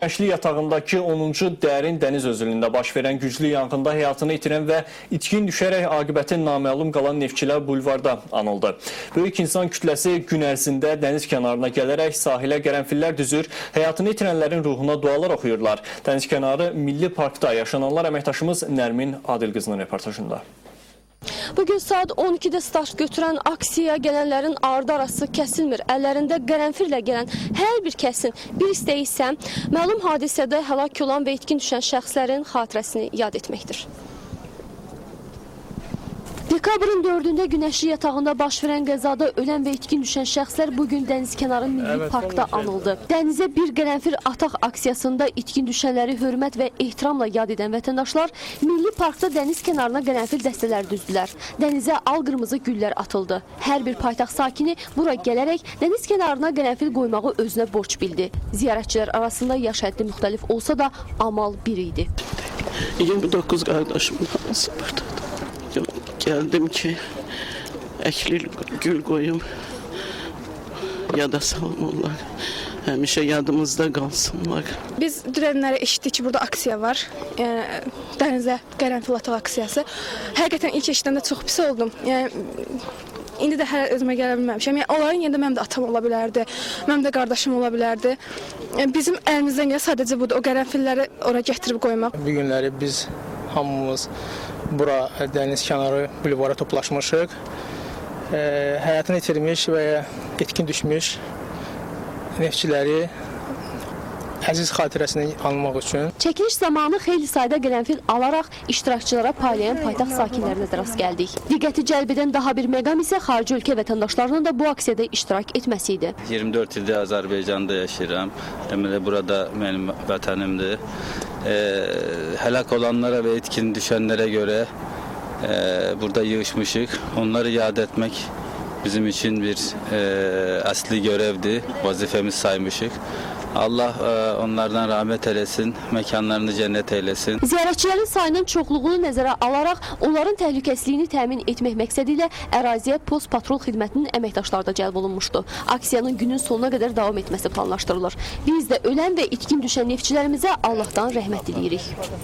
Güneşli yatağındakı 10-cu dərin dəniz özülündə baş verən güclü yanğında həyatını itirən və itkin düşərək aqibəti naməlum qalan neftçilər bulvarda anıldı. Böyük insan kütləsi gün ərzində dəniz kənarına gələrək sahilə qərənfillər düzür, həyatını itirənlərin ruhuna dualar oxuyurlar. Dəniz kənarı Milli Parkda yaşananlar əməkdaşımız Nərmin Adilqızının reportajında. Bugün saat 12'de start götürən aksiyaya gələnlərin ardı arası kəsilmir. Əllərində qərənfillə gələn hər bir kəsin bir istəyi isə məlum hadisədə həlak olan və itkin düşən şəxslərin xatirəsini yad etməkdir. Dekabrın 4-də güneşli yatağında baş verən qəzada ölən və itkin düşən şəxslər bugün Dəniz kənarı Milli Parkda anıldı. Dənizə bir qərənfil ataq aksiyasında itkin düşənləri hörmət və ehtiramla yad edən vətəndaşlar Milli Parkda dəniz kənarına qərənfil dəstələri düzdülər. Dənizə al-qırmızı güllər atıldı. Hər bir paytaxt sakini bura gələrək dəniz kənarına qərənfil qoymağı özünə borc bildi. Ziyarətçilər arasında yaş həddi müxtəlif olsa da amal bir idi. 29 qardaşımın hamısı buradadır. Geldim ki əkli gül qoyum, yada salım onlar. Həmişə yadımızda qalsınlar. Biz dünənləri eşitdik ki, burada aksiya var. Dənizə qərənfil ataq aksiyası. Həqiqətən ilk eşidəndə çox pis oldum. İndi də hələ özümə gələ bilməmişəm. Onların yerində mənim də atam ola bilərdi, mənim də qardaşım ola bilərdi. Bizim əlimizdən gələ sadəcə budur, o qərənfilləri ora gətirib qoymaq. Bu günləri biz hamımız bura dəniz kənarı bulvara toplaşmışıq. Həyatını itirmiş və ya etkin düşmüş neftçiləri əziz xatirəsini anmaq üçün. Çəkiliş zamanı xeyli sayda qərənfil alaraq iştirakçılara paylayan paytaxt sakinlərinə də rast gəldik. Diqqəti cəlb edən daha bir məqam isə xarici ölkə vətəndaşlarının da bu aksiyada iştirak etməsi idi. 24 ildir Azərbaycanda yaşayıram. Deməli burada mənim vətənimdir. Həlak olanlara və etkin düşənlərə görə burada yığışmışıq. Onları yad etmək bizim için bir asli görevdi. Vazifemiz saymışıq. Allah onlardan rahmet eylesin, mekanlarını cennet eylesin. Ziyarətçilərin sayının çoxluğunu nəzərə alaraq onların təhlükəsizliyini təmin etmək məqsədilə əraziyə post patrol xidmətinin əməkdaşları da cəlb olunmuşdu. Aksiyanın günün sonuna qədər davam etməsi planlaşdırılır. Biz də ölən və itkin düşən neftçilərimizə Allahdan rəhmət diləyirik.